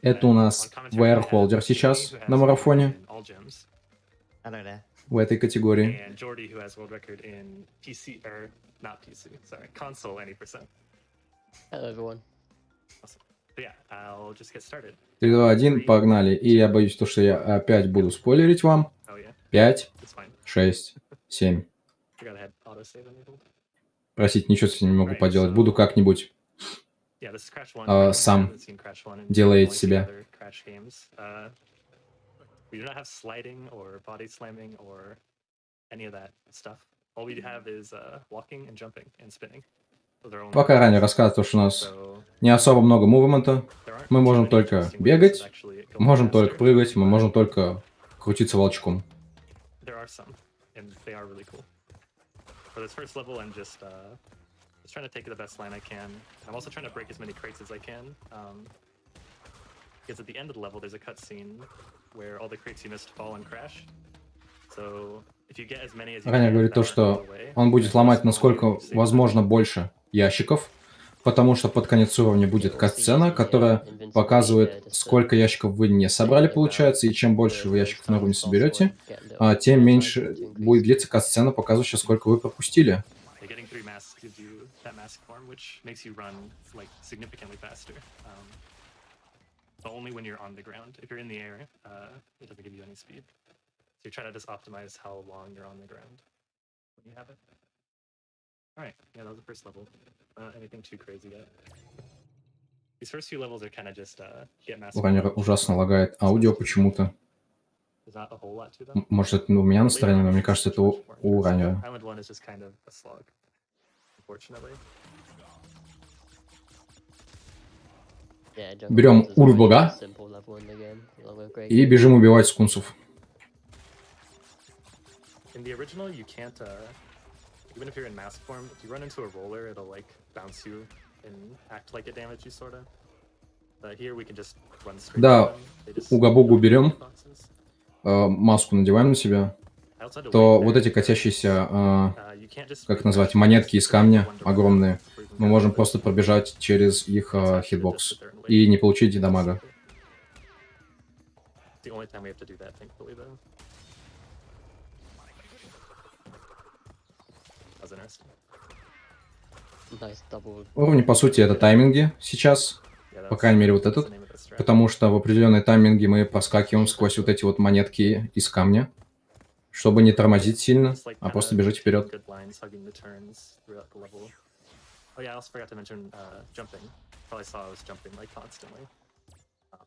Это у нас VR-холдер сейчас на марафоне в этой категории. Hello, everyone. 3, 2, 1, погнали. И я боюсь, что я опять буду спойлерить вам. 5, 6, 7. Простите, ничего с этим не могу поделать. Буду как-нибудь сам делать себя. Пока ранее рассказывал, что у нас не особо много мувмента. Мы можем только бегать, можем только прыгать, мы можем только крутиться волчком. Just trying to take the best line I can. I'm also trying to break as many crates as I can. Because at the end of the level, there's a cutscene where all the crates you missed fall and crash. So if you get as many as you Ранее can, говорит то, что он будет ломать насколько возможно больше ящиков, потому что под конец уровня будет кат-сцена, которая показывает, сколько ящиков вы не собрали, получается, и чем больше вы ящиков на уровне соберете, тем меньше будет длиться кат-сцена, показывающая, сколько вы пропустили. Getting 3 masks gives you that mask form, which makes you run like significantly faster. But only when you're on the ground. If you're in the air, it doesn't give you any speed. So you try to just optimize how long you're on the ground when you have it. All right, yeah, that was the first level. Not anything too crazy yet. These first few levels are kind of just get mask. У Раннера ужасно лагает аудио почему-то. There's not a whole lot to them. Может, это у меня настроение, но мне кажется, это у Раннера. Island 1 is just kind of a slog, unfortunately. Берем урбага и бежим убивать скунсов. In the original, you can't, even if you're in mask form, if you run into a roller, it'll like bounce you and act like it damaged you, sorta. But here we can just run straight. Да, угабугу берем, маску надеваем на себя, то вот эти катящиеся, как назвать, монетки из камня огромные, мы можем просто пробежать через их хитбокс и не получить дамага. Уровни, по сути, это тайминги сейчас, по крайней мере, вот этот, потому что в определенные тайминги мы проскакиваем сквозь вот эти вот монетки из камня, чтобы не тормозить сильно, а просто бежать вперед. Oh yeah, I also forgot to mention jumping. Probably saw I was jumping like constantly. I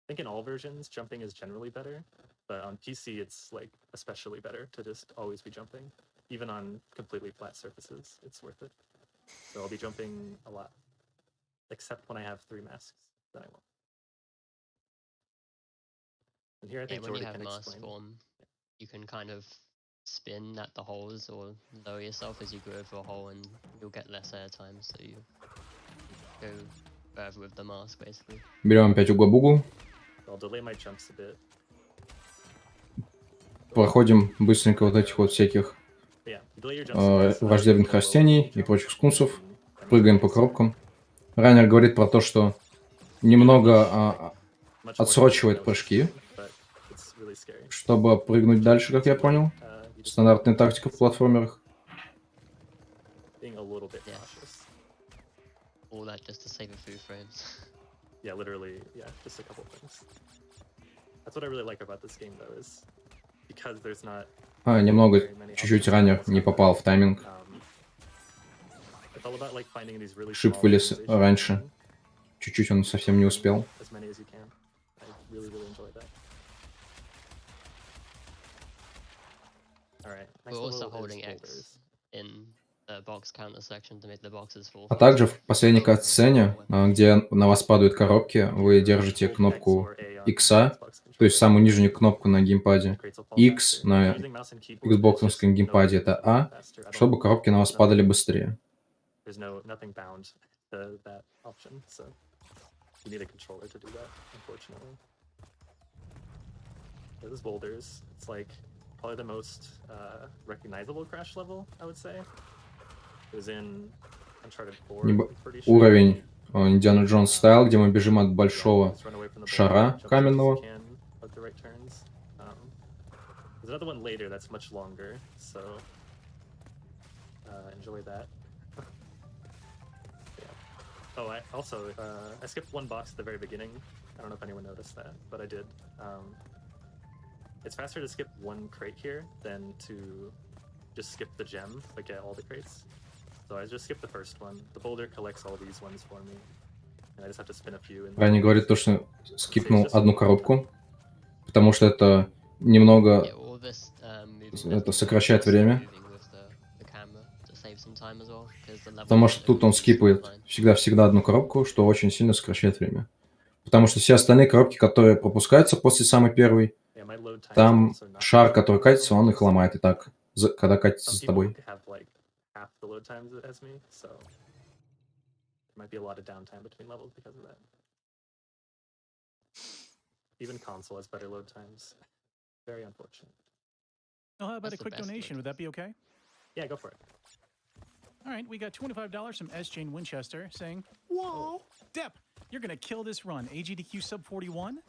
think in all versions, jumping is generally better, but on PC it's like especially better to just always be jumping. Even on completely flat surfaces, it's worth it. So I'll be jumping a lot, except when I have 3 masks, then I won't. And here I think Jordy can explain. Form, you can kind of spin at the holes or lower yourself as you go over a hole and you'll get less airtime, so you go further with the mask basically. Берем опять угабугу. I'll delay my jumps a bit. Проходим быстренько вот этих вот всяких враждебных растений и прочих скунсов. Прыгаем по коробкам. Раннер говорит про то, что немного отсрочивает прыжки, чтобы прыгнуть дальше, как я понял. Стандартная тактика в платформерах. Yeah, literally, yeah, just a couple things. That's what I really like about this game, though, is because there's not. Немного, чуть-чуть ранее не попал в тайминг. Шип вылез раньше. Чуть-чуть он совсем не успел. А также в последней кат-сцене, где на вас падают коробки, вы держите кнопку X, то есть самую нижнюю кнопку на геймпаде. X на Xbox-овском геймпаде это А, чтобы коробки на вас падали быстрее. Probably the most recognizable crash level, I would say. It was in Uncharted 4. Уровень Индиана Джонс стайл, где мы бежим от большого Just run away from the boulder, шара jump as much as you каменного. can, at the right turns. There's another one later that's much longer, so enjoy that. Yeah. Oh, I skipped one box at the very beginning. I don't know if anyone noticed that, but I did. It's faster to skip one crate here than to just skip the gem, like get all the crates. So I just skipped the first one. The boulder collects all these ones for me, and I just have to spin a few. Ранее говорит то, что скипнул одну коробку, потому что это немного Yeah, all this moving это left and right сокращает is also время. moving with the camera to save some time as well, because the level Потому is что тут он only скипает line. всегда одну коробку, что очень сильно сокращает время. Потому что все остальные коробки, которые пропускаются после самой первой, Yeah, my load times are там also not шар, that который катится, он их ломает и так, когда катится Some с people тобой. have like half the load times as me, so there might be a lot of downtime between levels because of that. Even console has better load times. Very unfortunate. Oh, how about That's a the quick best donation? Would that be okay? Yeah, go for it. All right, we got $25 from S. Jane Winchester saying, "Whoa, Depp, you're gonna kill this run. AGDQ sub 41,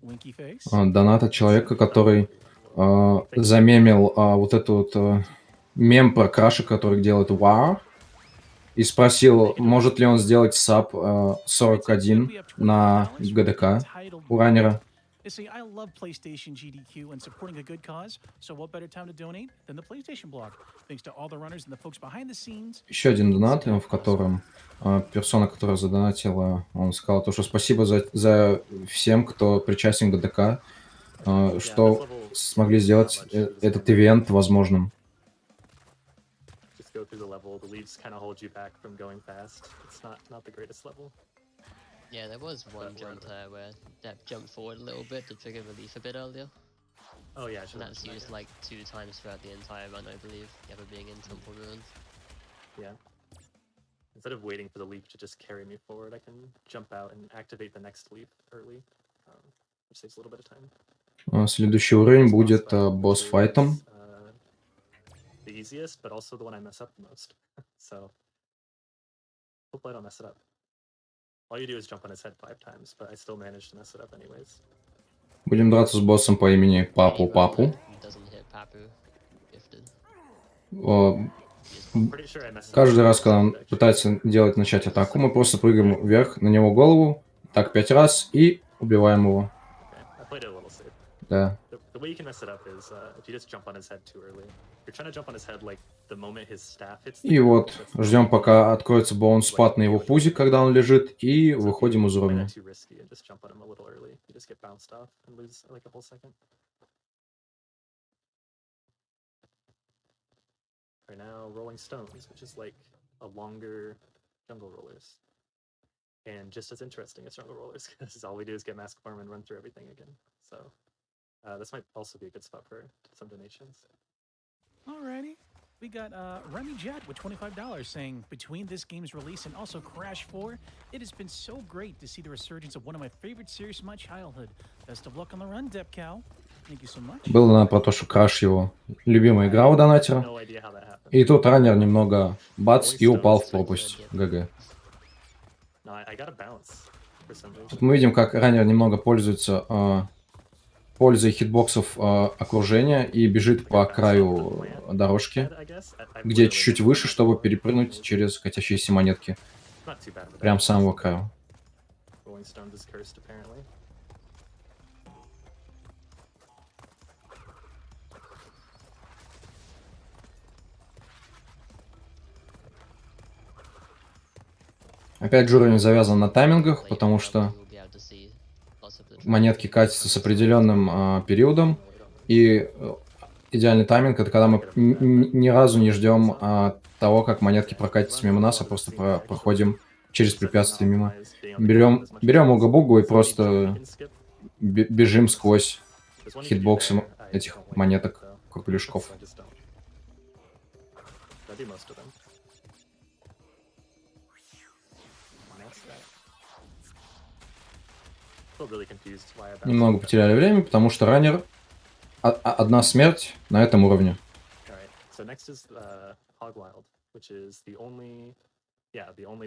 winky face." Донат от человека, который замемил вот этот вот мем про крашек, который делает WoW, и спросил, может ли он сделать саб 41 на ГДК у раннера. They say, I love PlayStation GDQ and supporting a good cause, so what better time to donate than the PlayStation blog? Thanks to all the runners and the folks behind the scenes. Еще один донат, в котором персона, которая задонатила, он сказал то, что спасибо за всем, кто причастен к ГДК, что смогли сделать этот ивент возможным. Just go through the level. The leaves kind of hold you back from going fast. It's not the greatest level. Yeah, there was one jump there where Depp jumped forward a little bit to trigger relief a bit earlier, Oh yeah, I and should that's used like 2 times throughout the entire run, I believe, ever being in Temple Ruins. Yeah. Instead of waiting for the leaf to just carry me forward, I can jump out and activate the next leaf early, which saves a little bit of time. Следующий уровень будет босс-файтом. The easiest, but also the one I mess up the most. So hopefully I don't mess it up. All you do is jump on his head 5 times, but I still managed to mess it up anyways. Будем драться с боссом по имени Any Папу run Папу. that doesn't hit Papu, gifted. I'm pretty sure I messed it up. Каждый раз, когда он пытается начать атаку, мы просто прыгаем вверх на него голову, так 5 раз, и убиваем его. Okay, I played it a little safe. Да. The way you can mess it up is if you just jump on his head too early. You're trying to jump on his head like the moment his staff hits the И ground, вот that's the ждем, moment пока откроется боунспад на его пузик, когда он лежит, и So if выходим из you play уровня. that too risky and just jump on him a little early, you just get bounced off and lose like a whole second. Right now, Rolling Stones, which is like a longer jungle rollers. And just as interesting as jungle rollers, because all we do is get mask form and run through everything again. So this might also be a good spot for some donations. Alrighty. We got Remy Jet with $25 saying, between this game's release and also Crash 4, it has been so great to see the resurgence of one of my favorite series from my childhood. Best of luck on the run, Depp Cow. Thank you so much. Было донат про то, что Краш его любимая игра у донатера. No idea how that happened. И тут раннер немного бац и упал в пропасть. ГГ. No, I got a bounce for some reason. Тут мы видим, как раннер немного пользуется пользой хитбоксов окружения и бежит по краю дорожки, где чуть-чуть выше, чтобы перепрыгнуть через катящиеся монетки. Not too bad of a Прям dash. с самого краю. Rolling Stones is cursed apparently. Опять же, уровень завязан на таймингах, Later потому on, что you'll be able to see lots of the монетки tracks. катятся с определенным периодом, и идеальный тайминг — это когда мы ни разу не ждем того, как монетки прокатятся мимо нас, а просто проходим через препятствия мимо. Берем угу-бугу и просто бежим сквозь хитбоксы этих монеток, кругляшков. Немного потеряли время, потому что раннер одна смерть на этом уровне. So next is Hog Wild, which is the only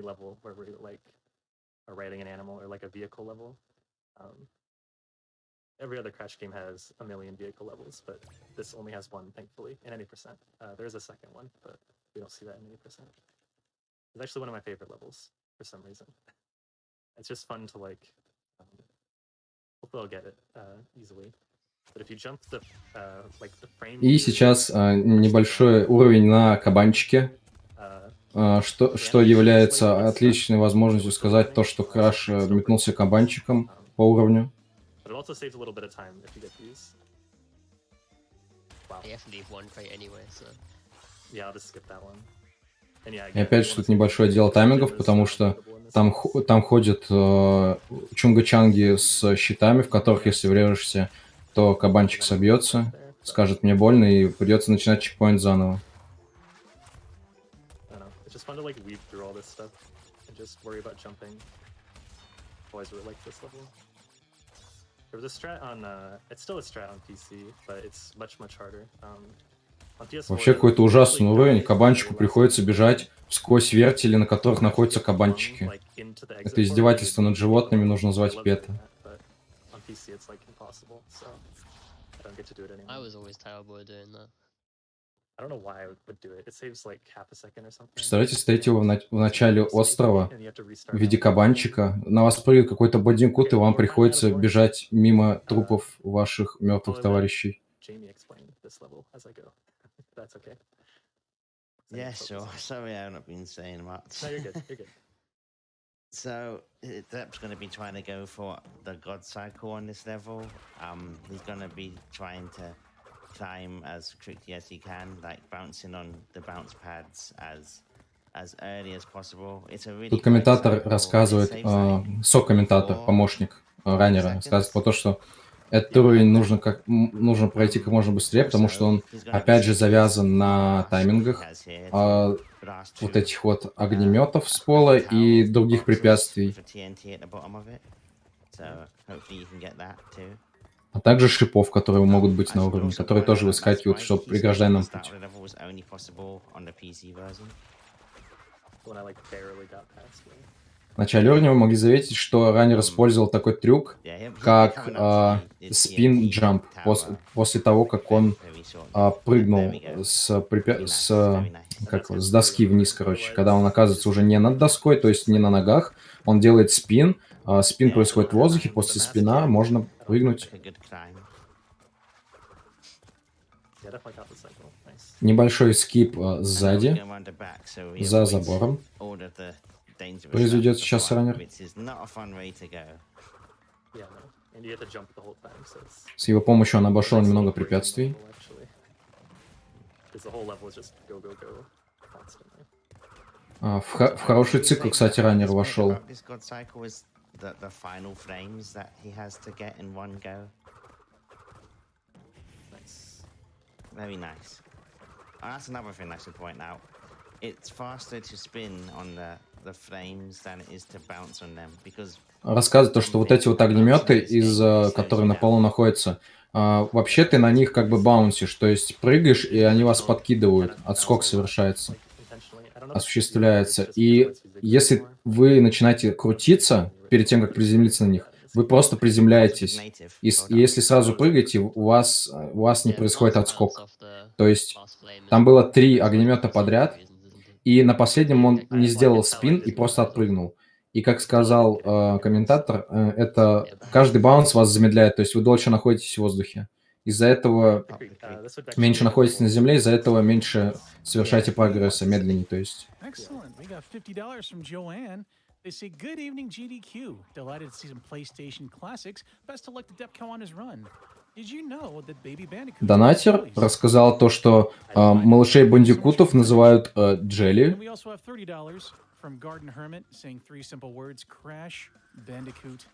level where we're like riding an animal or like a vehicle level. Every other Crash game has a million vehicle levels, but this only has one, thankfully, in any percent. There's a second one, but we don't see that in any percent. It's actually one of my favorite levels for some reason. It's just fun to like. Hopefully I'll get it easily. But if you jump the like the frame. И сейчас небольшой уровень на кабанчике, что является отличной возможностью сказать то, что Краш метнулся кабанчиком по уровню. But it also saves a little bit of time if you get these. Wow. You have to leave one crate anyway, so. Yeah, I'll just skip that one. And yeah, И опять же тут небольшой отдел таймингов, потому что там ходят чунга-чанги с щитами, в которых, если врежешься, то кабанчик собьется, скажет мне больно, и придется начинать чекпоинт заново. I don't know. It's just fun to like weave through all this stuff and just worry about jumping. Always really like this level. There was a strat on, it's still a strat on PC, but it's much harder. On PS4, Вообще какой-то ужасный уровень. Кабанчику приходится бежать сквозь вертели, на которых находятся кабанчики. like, into the exit Это издевательство над животными, нужно назвать I love пета. doing that, but on PC it's like impossible, so I don't get to do it I anymore. was always terrible at doing that. I don't know why I would do it. It saves like half a second or something. Представляете, стоите вы в начале острова And you have to в restart виде all. кабанчика, на вас прыгает какой-то Бандикут, и вам приходится бежать мимо трупов ваших мертвых товарищей. Jamie explain this level as I go. That's okay. Yeah, sure. Sorry, I've not been saying much. No, you're good. You're good. So, Depp's going to be trying to go for the God Cycle on this level. He's going to be trying to climb as quickly as he can, like bouncing on the bounce pads as early as possible. It's a really Тут комментатор great cycle. рассказывает, It saves, like, сок-комментатор, помощник раннера, рассказывает про то, что этот уровень нужно пройти как можно быстрее, потому что он, опять же, завязан на таймингах вот этих вот огнеметов с пола и других препятствий, а также шипов, которые могут быть на уровне, которые тоже выскакивают, чтобы преграждать нам путь. When I like barely got past it. В начале уровня вы могли заметить, что раннер использовал такой трюк, как спин-джамп, после того, как он прыгнул с доски вниз, короче. Когда он оказывается уже не над доской, то есть не на ногах, он делает спин, спин происходит в воздухе, после спина можно прыгнуть. Yeah, definitely got the cycle. Nice. Небольшой скип сзади, за забором. Произведет сейчас раннер. Yeah, no. And you have to jump the whole time, so it's С его помощью он обошел немного препятствий. Because the whole level is just go constantly. В хороший цикл, кстати, раннер вошел. Nice. Very nice. That's another thing I should point out. It's faster to spin on the frames than it is to bounce on them because. Рассказывает то, что вот эти вот огнеметы, которые на полу находятся, вообще ты на них как бы баунсишь, то есть прыгаешь, и они вас подкидывают, отскок совершается, осуществляется. И если вы начинаете крутиться перед тем, как приземлиться на них, вы просто приземляетесь. И если сразу прыгаете, у вас не происходит отскок. То есть там было 3 огнемета подряд, и на последнем он не сделал спин и просто отпрыгнул. И как сказал комментатор, это каждый баунс вас замедляет, то есть вы дольше находитесь в воздухе. Из-за этого меньше находитесь на земле, из-за этого меньше совершаете прогресса, медленнее, то есть. They say, good evening, GDQ. Delighted to see some PlayStation classics. Best of luck to Depco on his run. Did you know that Baby Bandicoot... Донатер рассказал то, что малышей бандикутов называют Джелли. And we also have $30 from Garden Hermit saying 3 simple words, Crash Bandicoot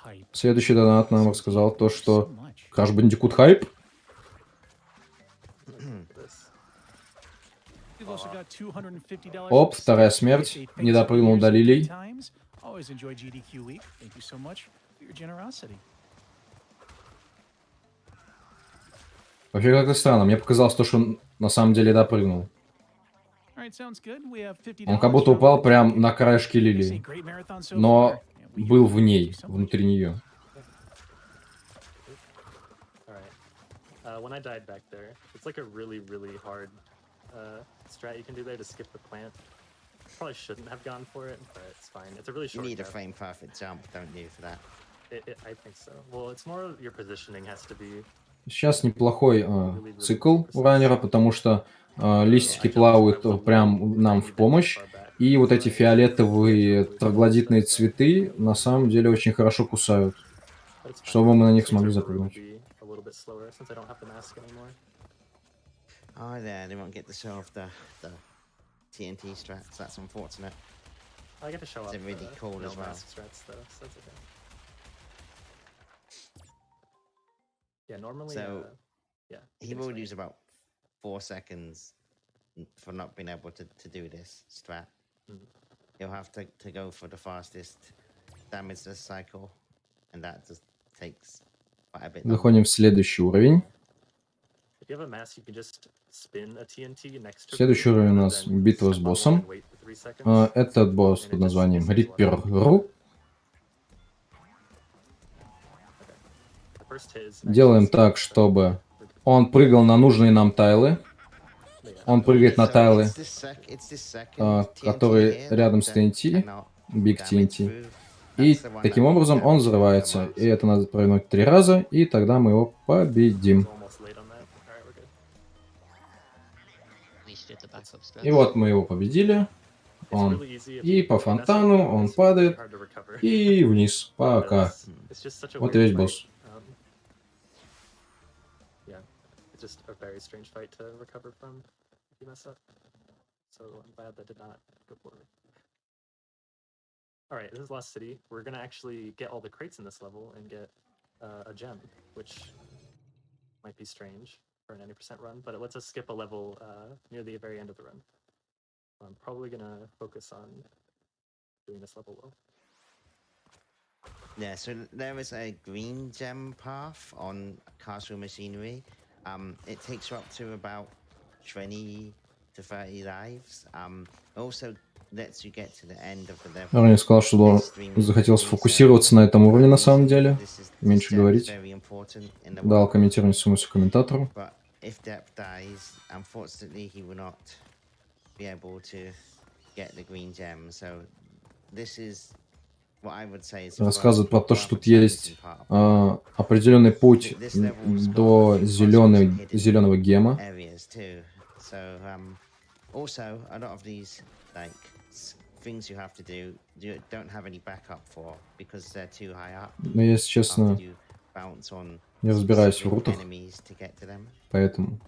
Hype. Следующий донат нам рассказал то, что Crash Bandicoot Hype. Оп, вторая смерть. Не допрыгнул до лилий. Вообще как-то странно. Мне показалось то, что он на самом деле допрыгнул. right, sounds good. We have $50 Он как будто from упал the прям team. на краешке It's a лилии, great marathon so но far. Yeah, we был do в thank you ней, so much. внутри нее. All right. When I died back there, it's like a really, really hard strat you can do there to skip the plant. Probably shouldn't have gone for it, but it's fine. It's a really You short need a death. frame perfect jump, don't you, for that? I think so. Well, it's more your positioning has to be. Сейчас неплохой цикл у раннера, потому что листики плавают прям нам в помощь, и вот эти фиолетовые троглодитные цветы на самом деле очень хорошо кусают, But it's fine. чтобы мы на них Just means смогли our brew will запрыгнуть. be a little bit slower since I don't have the mask anymore. Oh, yeah, they won't get to show off the TNT strats. That's unfortunate. I get to show It's off really the cool no as well. mask strats though, so that's okay. Yeah, normally. So, Yeah. you He can will explain. use about 4 seconds for not being able to do this strat. Mhm. He'll have to go for the fastest damageless cycle, and that just takes quite a bit longer. Выходим в следующий уровень. If you have a mask, you can just spin a TNT next to Следующий brew, уровень у and нас then битва с step on one боссом. and wait for 3 seconds. Этот босс под названием Риппер-Ру. The first hit is Делаем actually так, чтобы он прыгал на нужные нам тайлы. Он прыгает на So тайлы, it's this second TNT которые here рядом с that TNT, cannot Big damage TNT. brew. И That's the one таким that will образом он damage the взрывается. most. И это надо провернуть 3 раза, и тогда мы его победим. It's almost late on that. Alright, we're good. At least you did the backup И strats. вот мы его победили. It's Он really easy if и you по mess up, фонтану, он it's really падает, hard to recover. и вниз. Пока. It's just such a Вот и weird весь fight. босс. Yeah, it's just a very strange fight to recover from if you mess up. So I'm glad that did not go forward. Alright, this is Lost City. We're gonna actually get all the crates in this level and get a gem, which might be strange for an 90% run, but it lets us skip a level near the very end of the run. I'm probably gonna focus on doing this level well. Yeah, so there is a green gem path on Castle Machinery. It takes you up to about 20 to 30 lives. Also lets you get to the end of the level. Ранее сказал, что захотел сфокусироваться на этом уровне на самом деле. Меньше говорить. Дал комментировать смысл комментатору. But if Depp dies, unfortunately, he will not be able to get the green gem. So this is what I would say is Рассказывает про то, что тут есть определенный путь до зеленого гема. areas too. So also a lot of these like things you have to do, you don't have any backup for because they're too high up. Но я, если честно, You bounce on не разбираюсь в specific рутах, enemies to get to them. поэтому...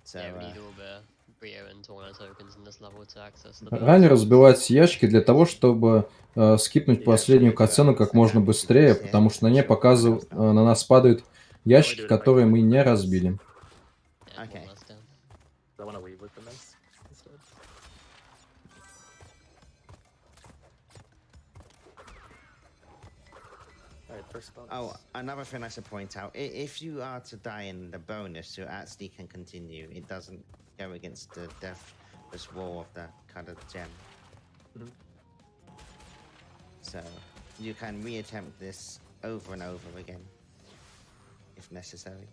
So Yeah, we need all the Brio and Torna tokens in this level to access the Ранее boss. разбивать ящики для того, чтобы скипнуть последнюю катсцену как можно быстрее, потому что на ней показывают, на нас падают ящики, которые мы не разбили. Yeah, Okay. one last down. I want to leave with the mask instead. Alright, first bonus. Oh, another thing I should point out: if you are to die in the bonus, you actually can continue. It doesn't go against the deathless wall of the colored gem. Mhm. So you can reattempt this over and over again, if necessary.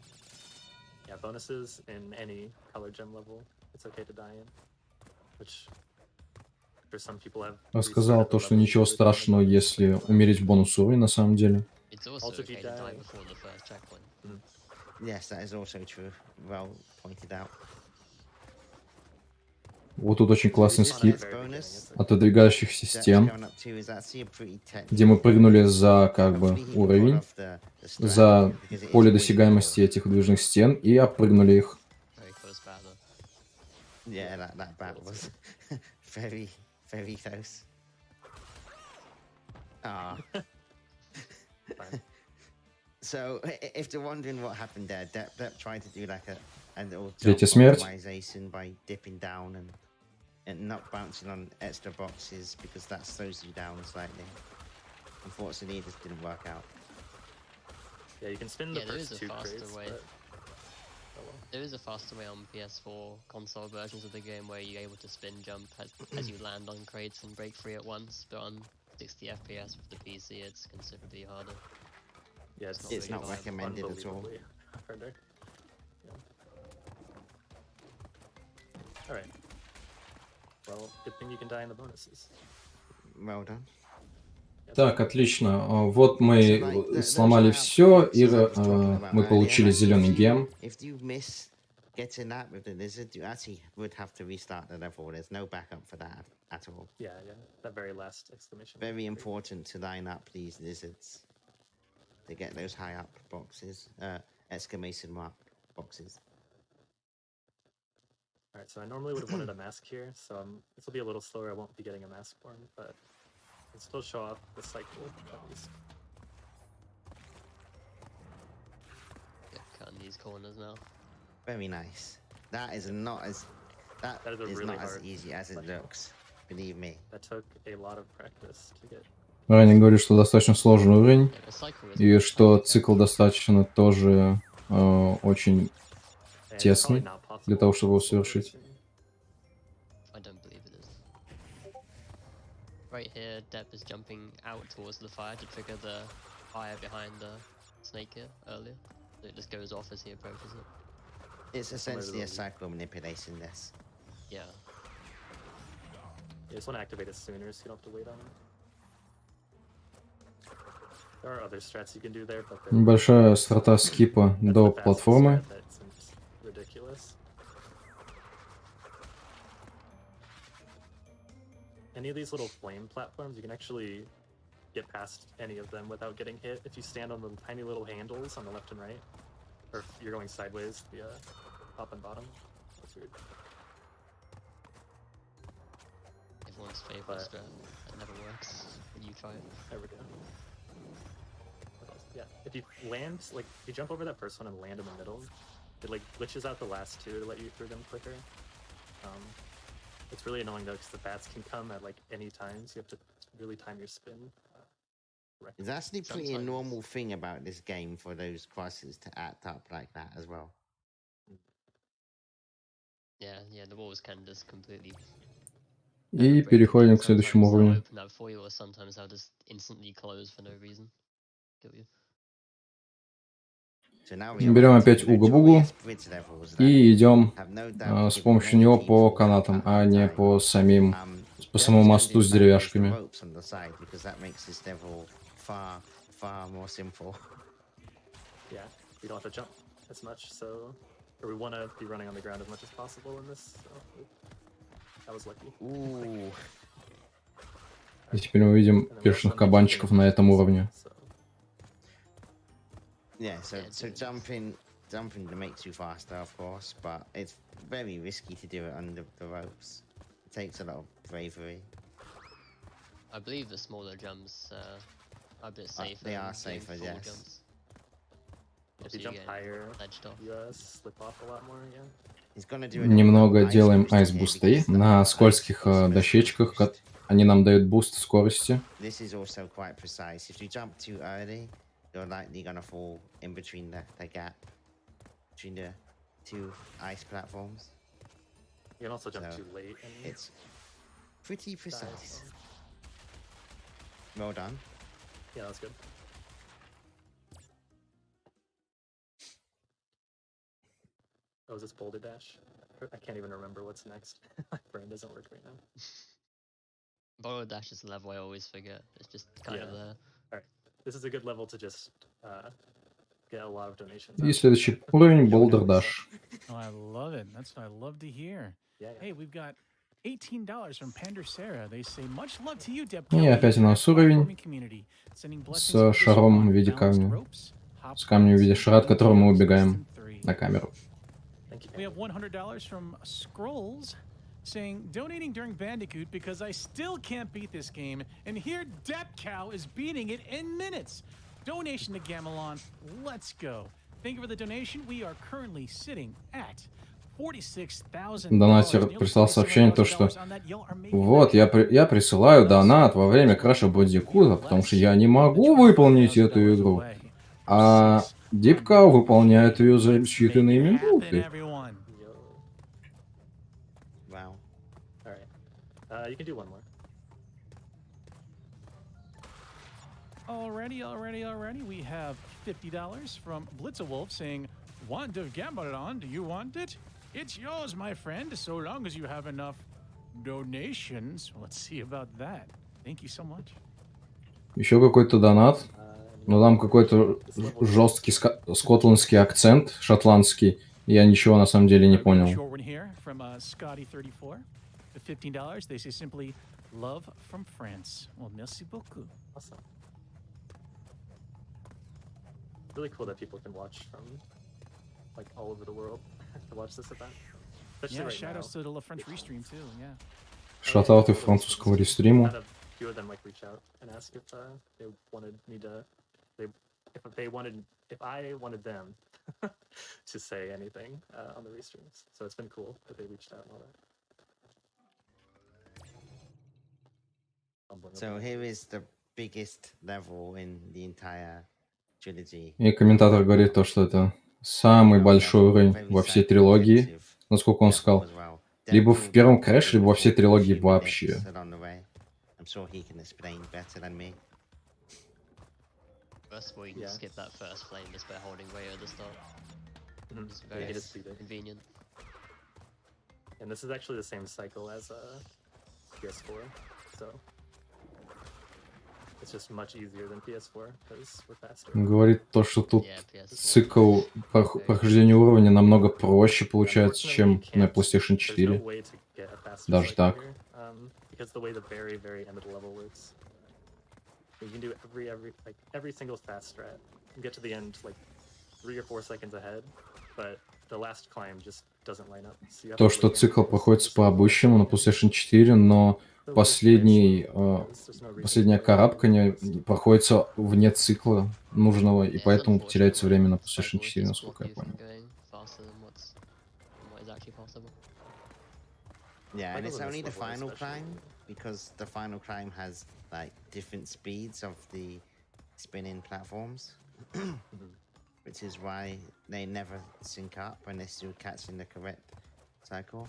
Yeah, bonuses in any color gem level, it's okay to die in. Which, for some people have. Рассказал restarted the то, что level ничего before they страшного, die. если умереть в бонус уровне на самом деле. It's also Also, if you okay to die die- before the first checkpoint. Yes, that is also true. Well pointed out. Вот тут очень классный It's on скип the very beginning, it's okay. отодвигающихся That's стен, going up to is actually a pretty где мы technical прыгнули за как бы Hopefully he can pull уровень, off the strat, за because it is поле really досягаемости difficult. этих выдвижных стен и обпрыгнули их. Very close battle. Yeah, that bat was very, very close. Ah. Fine. So, if you're wondering what happened there, Depp tried to do like a little jump Третья смерть. optimization by dipping down and not bouncing on extra boxes because that slows you down slightly. Unfortunately, it just didn't work out. Yeah, you can spin the Yeah, there first is a 2 faster crates, way. but There is a faster way on PS4 console versions of the game where you're able to spin jump as you land on crates and break free at once, but on 60 FPS with the PC it's considerably harder. Yeah, It's not recommended at all. unbelievably harder. Yeah. Alright. Well, good thing you can die in the bonuses. Well done. Так, отлично. Вот мы сломали все, и мы получили зеленый гем. If you miss getting that with the lizard, you actually would have to restart the level. There's no backup for that at all. Yeah, that very last exclamation. Very important to line up these lizards to get those high up boxes, exclamation mark boxes. Alright, so I normally would have wanted a mask here, so this will be a little slower. I won't be getting a mask form, but I can still show off the cycle at least. Yeah, cutting these corners now. Very nice. That is not as that That is a is really not as hard easy as it button. looks. Believe me. That took a lot of practice to get. Ранее говорит, что достаточно сложный уровень, Yeah, the cycle is и что fantastic, цикл достаточно тоже очень And it's тесный probably not possible для того, чтобы его to solo совершить. stream. I don't believe it is. Right here, Depp is jumping out towards the fire to trigger the fire behind the snake here earlier. So it just goes off as he approaches it. It's essentially a cycle manipulation this. Yeah. You just want to activate it sooner so you don't have to wait on it. There are other strats you can do there, but they're Небольшая страта скипа that's до the fastest платформы. strat that seems ridiculous. Any of these little flame platforms, you can actually get past any of them without getting hit if you stand on the tiny little handles on the left and right, or if you're going sideways, the top and bottom. That's weird. Everyone's favorite But- strat. That never works when you try it. There we go. What else? Yeah, if you land, like, if you jump over that first one and land in the middle, it like glitches out the last two to let you through them quicker. It's really annoying though because the bats can come at like any time, so you have to really time your spin. Correctly. It's actually pretty a Sometimes. normal thing about this game for those crosses to act up like that as well. Yeah, the walls can just completely. И break. переходим к Sometimes следующему they'll уровню. open up for you, or sometimes they'll just instantly close for no reason. Kill you. So now Берем опять угу-бугу и идем с помощью него по канатам, а не по по самому мосту с деревяшками. Yeah, we don't have to jump as much, so or we want to be running on the ground as much as possible in this. So that was lucky. И теперь мы видим And then we also бешеных need to кабанчиков get на этом уровне. so- Yeah, so jumping makes you faster, of course, but it's very risky to do it under the ropes. It takes a lot of bravery. I believe the smaller jumps are a bit safer. they are than doing safer, full yes. jumps. If Obviously you you jump get higher, ledged off. you slip off a lot more. Yeah. He's gonna do Немного делаем айс-бусты на скользких дощечках. Они нам дают буст скорости. This is also quite precise. If you jump too early, you're likely gonna fall in between the gap between the two ice platforms. You can also jump So, too late. And It's pretty die, precise. so- Well done. Yeah, that's good. Oh, is this boulder dash? I can't even remember what's next. My brain doesn't work right now. Borrow dash is a level I always forget. It's just kind of Yeah. there. This is a good level to just get a lot of donations. И out. следующий уровень Boulder Dash. Oh, I love it. That's what I love to hear. Yeah, Hey, we've got $18 from Pander Sarah. They say much love to you, Deb. И Kelly, опять у нас and your уровень platforming community. Sending blessings с for this шаром one. в виде Balanced камня. ropes, hop С камнем в виде rods, шара, от которого мы убегаем system 3. на камеру. Thank you. We have $100 from Scrolls saying, donating during Bandicoot because I still can't beat this game, and here Depp Cow is beating it in minutes. Donation to Gamelon. Let's go. Thank you for the donation. We are currently sitting at $46,000. Донатер прислал сообщение, то что вот, я присылаю донат во время краша Бандикута, потому что я не могу выполнить эту игру. А Дипка выполняет ее за Make считанные it happen, минуты. everyone. Yo. Wow. All right. You can do one more. Alrighty. We have $50 from Blitzawolf saying, "Want to gamble it on? Do you want it? It's yours, my friend, so long as you have enough donations." Let's see about that. Thank you so much. Еще какой-то донат. Но там какой-то This level is жесткий скотландский акцент, шотландский. Я ничего на самом деле не We got a понял. short one here from Scotty34. The $15, they say simply, "Love from France." Well, merci beaucoup. awesome. Really cool that people can watch from like all over the world to watch this event. Especially Yeah, right shout now. outs to the French Restream too, yeah. Шатауты французского рестриму. Had a few of them like reach out and ask if they wanted me to, if I wanted them to say anything on the restreams. So it's been cool that they reached out and all that. Humbling So about it. here is the biggest level in the entire trilogy. И комментатор говорит то, что это самый большой уровень во всей трилогии, насколько он сказал. Либо в первом Crash, либо во всей трилогии вообще. I'm sure he can explain better than me. First of all, you can Yeah. skip that first flame just by holding Ray at the start. Mhm. It's Yeah, very you just beat it. convenient. And this is actually the same cycle as PS4, so it's just much easier than PS4 because we're faster. Говорит то, что тут Yeah, PS4. цикл прохождения уровня намного проще получается, Unfortunately, чем you на can't- PlayStation There's no 4. way to get a faster Даже cycle так. here, because the way the very, very end of the level works. You can do every single fast strat. You get to the end like 3 or 4 seconds ahead, but the last climb just doesn't line up. So you have То, to что wait цикл until проходится this по level обычному на ends. PlayStation 4, но So it's very последний, slow, because there's no reason последнее to play карабкание fast. проходится вне цикла нужного, и Yeah, it's поэтому unfortunate теряется when время на the PlayStation cycle 4, just насколько block я you from понял. going faster than what is actually possible. Yeah, and Cycles it's on this only the level final especially. climb because the final climb has like different speeds of the spinning platforms, which is why they never sync up unless you're catching the correct cycle.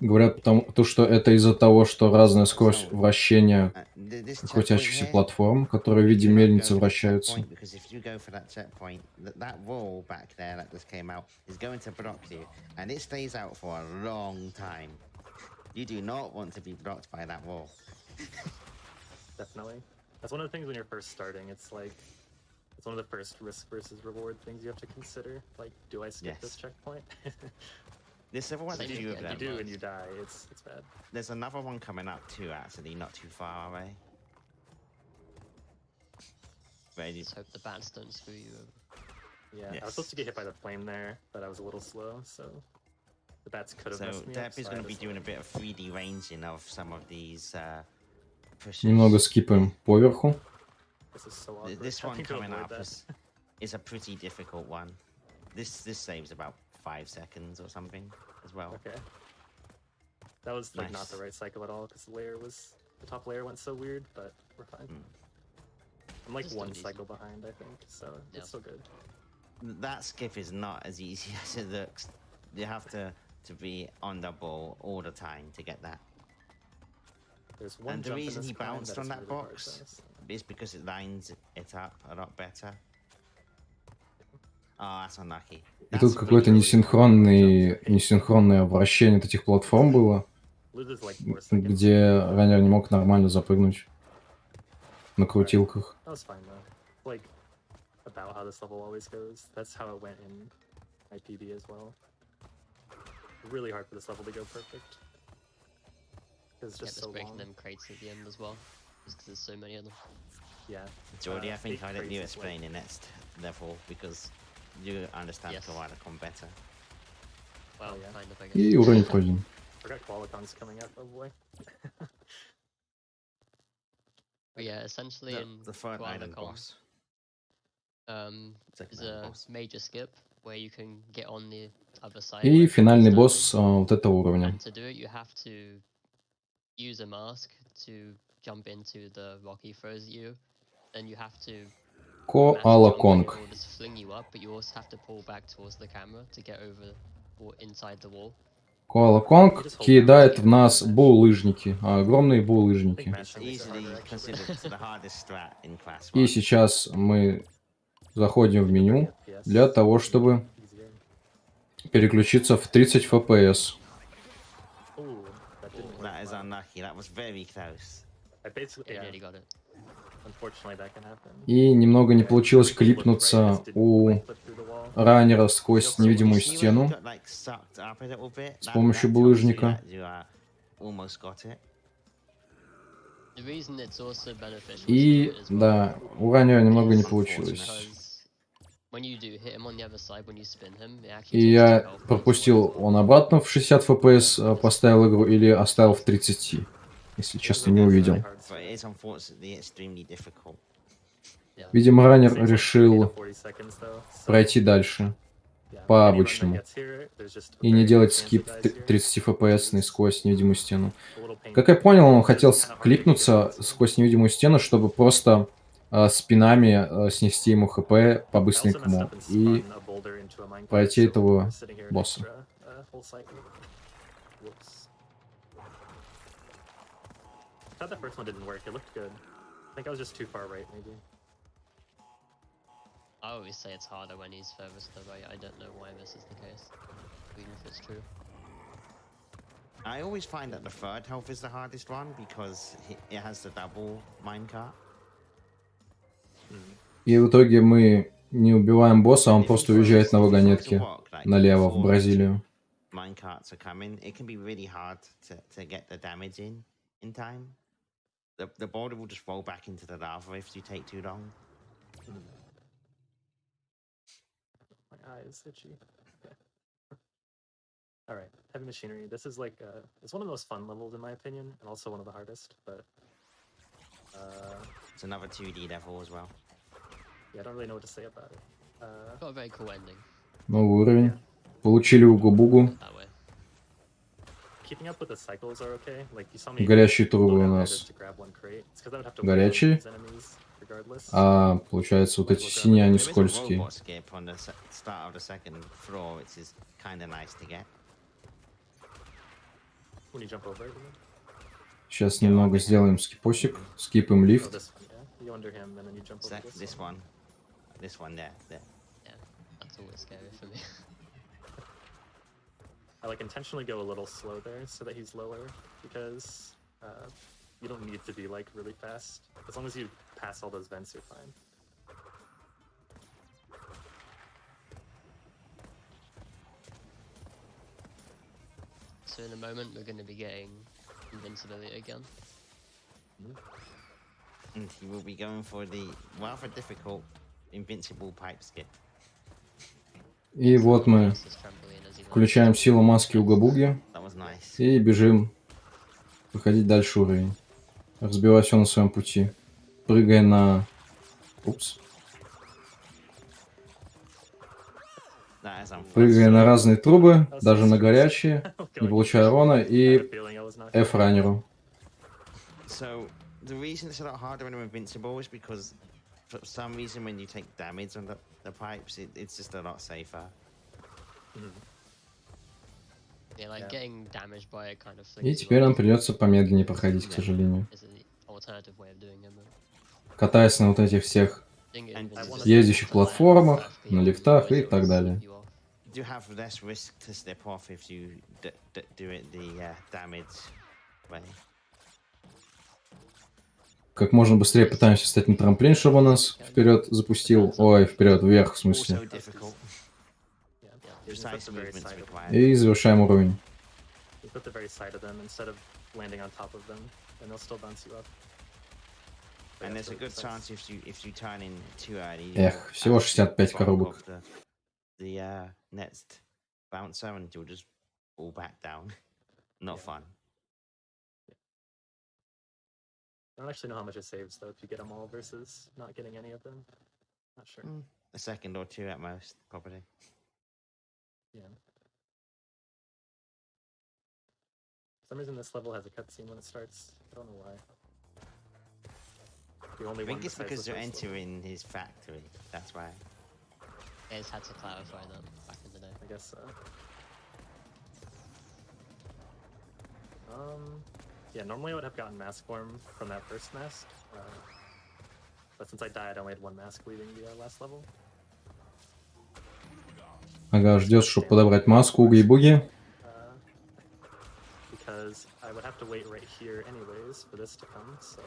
Говорят, то, что это из-за того, что разная скорость вращения This checkpoint крутящихся here, платформ, которые в you виде do not мельницы go for that вращаются. checkpoint, because if you go for that checkpoint, that wall back there that just came out is going to block you, and it stays out for a long time. You do not want to be blocked by that wall. Definitely. That's one of the things when you're first starting. It's like it's one of the first risk versus reward things you have to consider. Like, do I skip this Yes. checkpoint? This level has a So you few of get If you them. do and you die, it's bad. There's another one coming up too, actually, not too far away. Where you, Just hope the bats don't screw you over. Yeah, I Yes. was supposed to get hit by the flame there, but I was a little slow, so the bats could have so messed me up. Deb is so I going to had be doing a bit of 3D ranging of some of these pushes. Немного скипаем поверху. This is so awkward. This one Having to coming avoid up that. is a pretty difficult one. This saves about 5 seconds or something as well. Okay. That was like not Nice. the right cycle at all because the top layer went so weird, but we're fine. I'm like Just one doing decent. cycle behind, I think, so Yeah. it's so good. That skip is not as easy as it looks. You have to be on the ball all the time to get that. There's one And the jump in reason this he climb bounced that on is that really hard, box though, so- is because it lines it up a lot better. Oh, that's unlucky. И тут That's какое-то really несинхронное вращение от этих платформ было, Loses like 4 seconds. где ранее не мог нормально запрыгнуть на крутилках. That was fine though. Like about how this level always goes. That's how it went in my PB as well. Really hard for this level to go perfect. It's Yeah, just just so breaking long. them crates at the end as well. Just because there's so many of them. Yeah. Jordy, I think eight I'll let crates you is, like- explain the next level because you understand Yes. Qualicon better. Well, yeah. kind of, I guess. И уровень пройден. Forgot Qualicon's coming up, oh boy. But yeah, essentially in The third island Qualicon, boss. there's Second island a boss. major skip where you can get on the other side. И where it финальный falls босс down. вот этого уровня. And to do it, you have to use a mask to jump into the rock he throws at you. Then you have to Коала Конг. will just fling you up, but you also have to pull back towards the camera to get over or inside the wall. Коала Конг кидает в нас булыжники, огромные I think булыжники. mash It's makes it easily harder, actually. considered the hardest strat in Class И 1. сейчас мы заходим в Look at 30 меню FPS, для того, it's чтобы easier. переключиться в 30 FPS. Ooh, that didn't work That is well. unlucky. That was very close. I basically, You yeah, nearly got it. unfortunately that can happen. И немного не получилось Everything looked right, I клипнуться just didn't у quite flip through the wall. раннера сквозь So невидимую you see where he стену got like sucked up a little bit? с That помощью tells you булыжника. that you almost got it. The reason it's also beneficial to do И it as well да, у раннера немного не is получилось. because when you do hit him on the other side, when you spin him, it actually И takes 2 я health points away пропустил, as well. он обратно в 60 FPS поставил игру или оставил в 30, если It честно, is не a really увидел. hard But strat. it is unfortunately extremely difficult. Видимо, раннер Sane's like 30 to решил 40 seconds, though, so, пройти дальше yeah, по any run that обычному gets here, there's just a и не very делать good chance скип it dies here, 30 FPS which is сквозь невидимую стену. a little Как я painful. понял, он It's хотел just kinda hard to get кликнуться into. сквозь невидимую стену, чтобы просто спинами снести ему ХП I also messed по-быстренькому up and и spun a boulder into a minecart, пройти so этого we're sitting here an босса. extra whole cycle. Whoops. I thought that first one didn't work. It looked good. I think I was just too far right, maybe. I always say it's harder when he's furthest to the right. I don't know why this is the case, even if it's true. I always find that the third health is the hardest one because it has the double minecart. И в итоге мы не убиваем босса, а он If you просто throw уезжает на if you throw to вагонетке walk, like, налево, в before Бразилию. minecarts are coming, it can be really hard to get the damage in time. The boulder will just roll back into the lava if you take too long. My eye is itchy. Okay. All right, heavy machinery. This is like it's one of the most fun levels in my opinion, and also one of the hardest. But It's another 2D level as well. yeah, I don't really know what to say about it. Got a very cool ending. Новый уровень. Получили угу-бугу. Put it that way. Keeping up with the cycles are okay. Like you saw me Горящие go трубы у down there нас to grab one crate. It's because I would have to wait on горячие, these enemies regardless. а получается вот эти синие, они There is a скользкие. robot skip on the start of the second floor, which is kind of nice to get. When you jump over it, you mean? Сейчас немного сделаем скипосик, скипаем Oh, лифт. this one, yeah. You under him, and then you jump over This one, there. Yeah, that's always scary for me. I like intentionally go a little slow there so that he's lower because you don't need to be like really fast. As long as you pass all those vents, you're fine. So in a moment, we're going to be getting invincibility again. And he will be going for the rather difficult invincible pipe skip. И вот мы Versus trampoline, as he wants. включаем силу маски уга-буги That was nice. и бежим проходить дальше уровень. Разбивая все на своем пути. Прыгая на... Упс. That is Прыгая на unfortunate. разные трубы, даже на горячие, не получая урона, I had a и feeling I was not. F-раннеру. So the reason it's a lot harder when you're invincible is because for some reason when you take damage on the pipes, it's just a lot safer. Yeah, like Yeah. getting damaged by it kind of И flings you теперь нам off. придется помедленнее проходить, к сожалению. Is an alternative way of doing it, but Катаясь на вот этих всех doing it And invincibly ездящих is платформах, perfectly на on лифтах и ways так to далее. slip you off. You have less risk to slip off if you do it the damage way. Как можно быстрее пытаемся встать на трамплин, чтобы он нас вперед запустил. Ой, вперед, вверх, в смысле. Also difficult. Yeah. Yeah. You just put Precise the very movements side of them. required. И завершаем уровень. You put the very side of them instead of landing on top of them, and they'll still bounce you up. But And yeah, there's a it's really good precise. chance if you turn in too early. Эх, you'll всего actually 65 bonk коробок. off the next bouncer and you'll just fall back down. Not Yeah. fun. I don't actually know how much it saves though if you get them all versus not getting any of them. Not sure. A second or two at most, probably. Yeah. For some reason this level has a cutscene when it starts. I don't know why. The only I think one it's besides because the you're first level. entering his factory. That's why. I just had to clarify that back in the day. I guess so. Yeah, normally I would have gotten mask form from that first mask, but since I died, I only had one mask leaving the last level. Ага, ждет, чтобы подобрать маску, уги-буги. Because I would have to wait right here anyways for this to come, so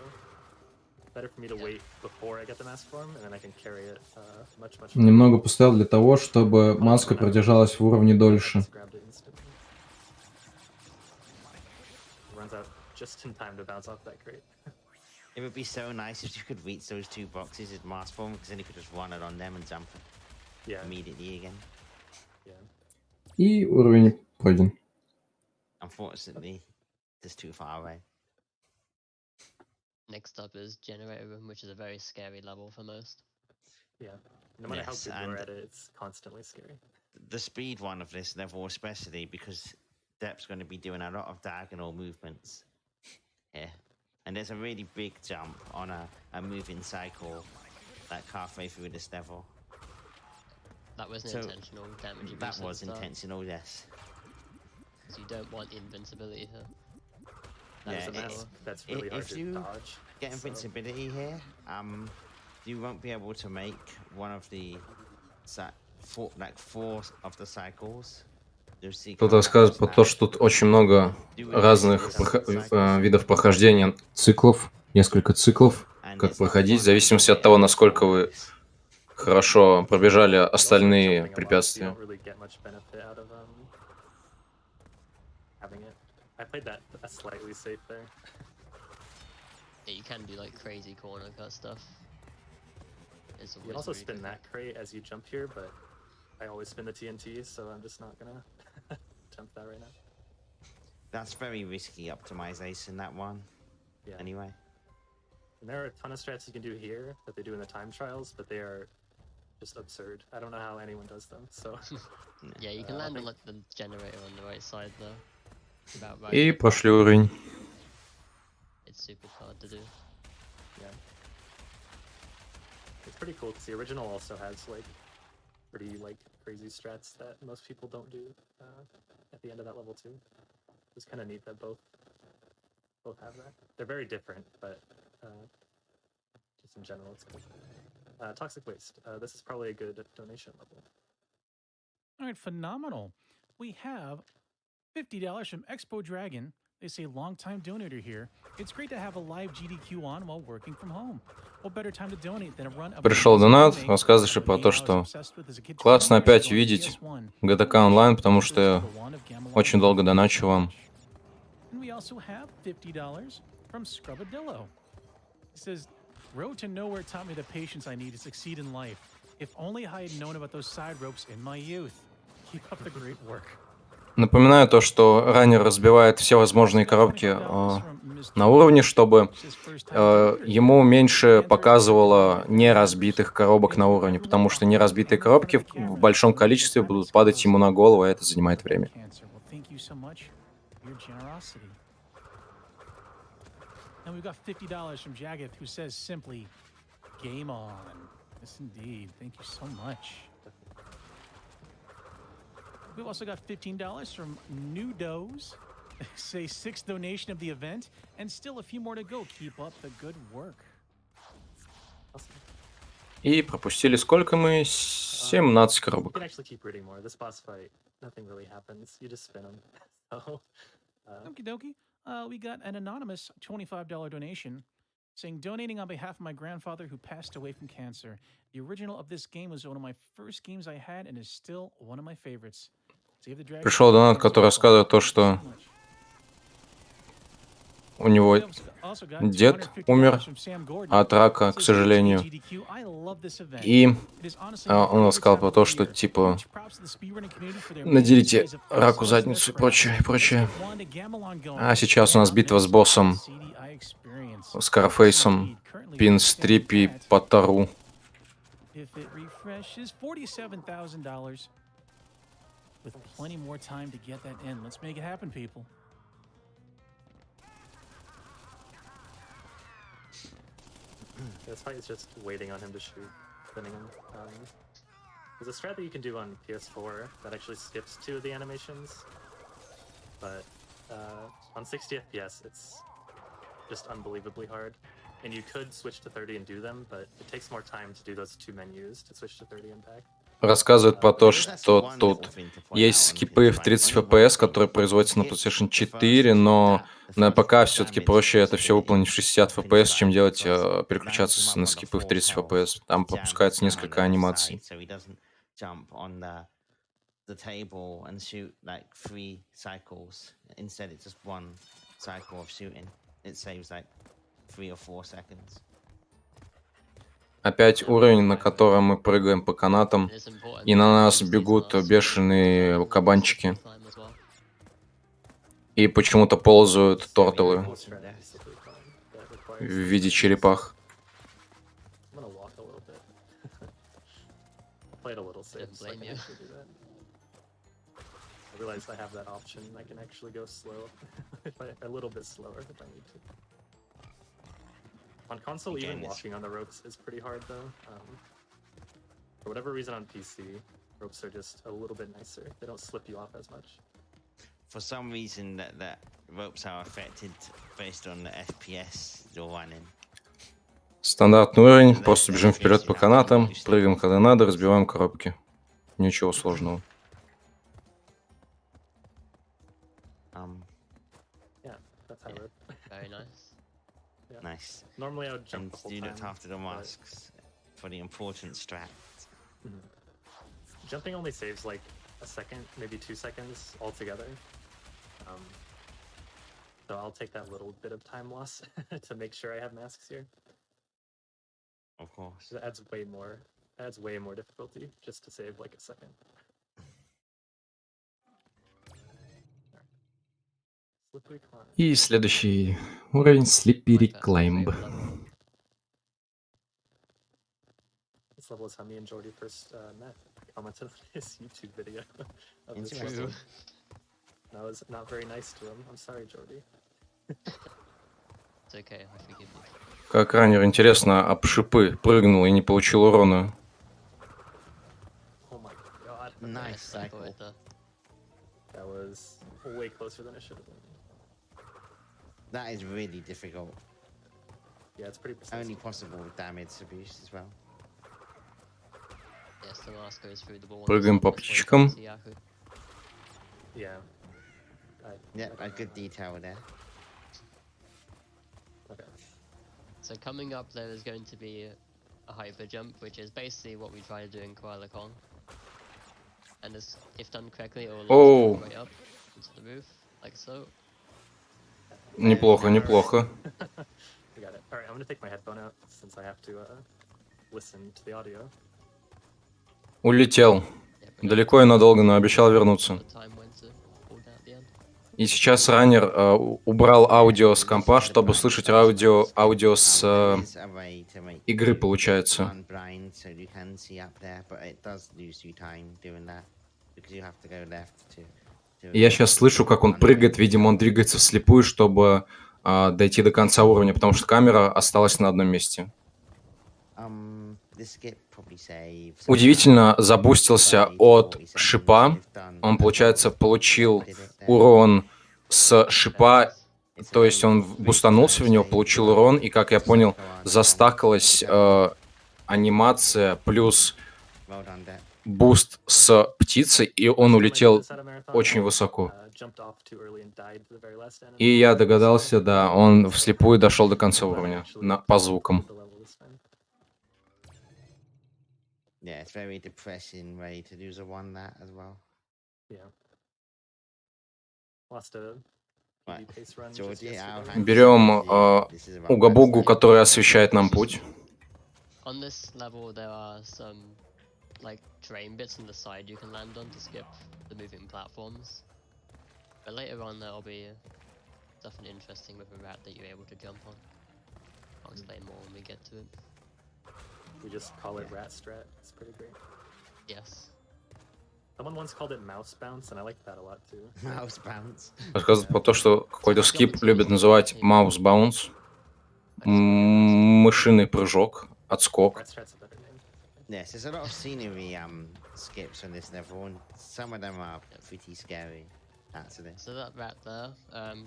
better for me to wait before I get the mask form, and then I can carry it much farther. Немного поставил для того, чтобы маска продержалась в уровне I дольше. just grabbed it instantly. It runs out just in time to bounce off that crate. It would be so nice if you could reach those 2 boxes in mass form, because then you could just run it on them and jump Yeah, immediately again. yeah. И уровень пройден. Unfortunately, just too far away. Next up is Generator Room, which is a very scary level for most. Yeah. No matter Yes, how good you're and- at it, it's constantly scary. The speed one of this level, especially because Depp's going to be doing a lot of diagonal movements here. And there's a really big jump on a moving cycle, like halfway through this level. That wasn't So, intentional damage. That was intentional, yes. So you don't want invincibility here. That is a Yeah, mask that's really hard if to you dodge. get so- invincibility here, you won't be able to make one of the four of the cycles. You'll see Кто-то рассказывает про то, что тут очень много разных видов прохождения, циклов, несколько циклов, как проходить, в зависимости от того, насколько вы хорошо пробежали You also остальные jumping a lot, so you препятствия. don't really get much benefit out of having it. I played that slightly safe there. Yeah, you can do like crazy corner cut stuff. It's You can also spin that crate as you jump here, but I always spin the TNT, so I'm just not gonna attempt that right now. That's very risky optimization, that one. Yeah. Anyway. And there are a ton of strats you can do here that they do in the time trials, but they are just absurd. I don't know how anyone does them, so Yeah, you can land on like the generator on the right side though. About right. И прошли уровень. It's super hard to do. yeah. It's pretty cool because the original also has like pretty like crazy strats that most people don't do at the end of that level too. It's kind of neat that both have that. They're very different, but just in general, it's cool. Toxic waste. This is probably a good donation level. All right, phenomenal. We have $50 from Expo Dragon. They say long-time donator here. It's great to have a live GDQ on while working from home. What better time to donate than a run of Пришел донат, рассказываешь про то, что классно опять видеть GDQ онлайн, потому что я очень долго доначу вам. And we also have $50 from Scrubadillo. He says, "Road to nowhere taught me the patience I need to succeed in life. If only I had known about those side ropes in my youth. Keep up the great work." Напоминаю то, что раннер разбивает все возможные коробки на уровне, чтобы ему меньше показывало неразбитых коробок на уровне, потому что неразбитые коробки в большом количестве будут падать ему на голову, а это занимает время. And we've got $50 from Jagged, who says simply, "Game on." Yes, indeed. Thank you so much. We've also got $15 from New Doze. Say 6th donation of the event, and still a few more to go. Keep up the good work. Awesome. И пропустили сколько мы? 17 You коробок. can actually keep reading more. This boss fight, nothing really happens. You just spin them. So, Okie dokie. We got an anonymous $25 donation saying, "Donating on behalf of my grandfather who passed away from cancer. The original of this game was one of my first games I had and is still one of my favorites." Пришел донат, который рассказывает то, что у него дед умер от рака, к сожалению. И он рассказал про то, что типа наделите раку задницу и прочее, и прочее. А сейчас у нас битва с боссом Скарфейсом, Пинстрипи по Тару. With plenty more time to get that in. Let's make it happen, people. This fight is just waiting on him to shoot, spinning him. There's a strat that you can do on PS4 that actually skips 2 of the animations, but on 60 FPS it's just unbelievably hard. And you could switch to 30 and do them, but it takes more time to do those 2 menus to switch to 30 and back. Рассказывает про то, что тут есть скипы в 30 FPS, которые производятся на PlayStation 4, но на ПК все-таки проще это все выполнить в 60 FPS, чем делать переключаться на скипы в 30 FPS. Там пропускается несколько анимаций. Jump on the table and shoot like 3 cycles. Instead, it's just 1 cycle of shooting. It saves like 3 or 4 seconds. Опять уровень, на котором мы прыгаем по канатам, и на нас бегут бешеные кабанчики. И почему-то ползают тортлы в виде черепах. Played a little safe, so I can actually do that. I realized I have that option. I can actually go slow, a little bit slower if I need to. On console, even walking on the ropes is pretty hard though. For whatever reason on PC, ropes are just a little bit nicer. They don't slip you off as much. For some reason, that ropes are affected based on the FPS you're running. Стандартный уровень, просто бежим вперед по канатам, прыгаем когда надо, разбиваем коробки. Ничего сложного. Yeah, that's how it. Very nice. Yeah. Nice. Normally I would jump And the whole you time. looked after the but masks for the important strat. Jumping only saves like a second, maybe 2 seconds altogether. So I'll take that little bit of time loss to make sure I have masks here. Of course. It adds way more difficulty just to save like a second. Slippery climb. И следующий уровень Slippery Climb. This level is how me and Jordy first met. I commented on his YouTube video of this Interesting. level. And I was not very nice to him. I'm sorry, Jordy. It's okay, I forgive you. Как ранее интересно, об шипы прыгнул и не получил урона. Oh my god. Nice I thought cycle. That was way closer than it should have been. That is really difficult. Yeah, it's pretty precise. Only possible with damage abuse as well. Yes, the mask goes through the ball. Прыгаем по птичкам. Yeah. Yep, a good detail there. Okay. So coming up there is going to be a hyper jump, which is basically what we try to do in Koala Kong. And if done correctly, it will Oh. launch right up into the roof, like so. Неплохо, неплохо. We got it. Alright, I'm gonna take my headphone out since I have to listen to the audio. Улетел. Yeah, but Далеко и надолго, но обещал вернуться. the time when to pull down at the end. И сейчас раннер убрал аудио с компа, чтобы слышать аудио с There is a way to make игры, you получается. run blind so you can see up there, but it does lose you time doing that because you have to go left to И я сейчас слышу, как он прыгает, видимо, он двигается вслепую, чтобы дойти до конца уровня, потому что камера осталась на одном месте. This skip probably saves Удивительно забустился от 30-40 шипа. seconds. You've done Он, получается, получил did it there. урон с шипа, то есть он бустанулся в него, получил урон, и, как я понял, застакалась анимация плюс Well done, Depp. буст с птицей, и он улетел Like this at a marathon, очень высоко. jumped off too early and died to the very last enemy. И я догадался, да, он вслепую дошел до конца уровня по звукам. The level this time. Yeah, it's very depressing way to lose a one that as well. Yeah. Lost a Right. easy pace run just Georgie, I'll yesterday. hand Берем this is about угабугу, website. который освещает нам путь. On this level, there are some like terrain bits on the side you can land on to skip the moving platforms. But later on, there'll be something interesting with a rat that you're able to jump on. I'll explain more when we get to it. We just call it rat strat. It's pretty great. Yes. Someone once called it mouse bounce, and I like that a lot too. Mouse bounce. Рассказывает про то, что какой-то скип любит называть mouse bounce. мышиный прыжок, отскок. Rat Strat's a better name. Yes, there's a lot of scenery skips on this level, and some of them are pretty scary, actually. So that rat there,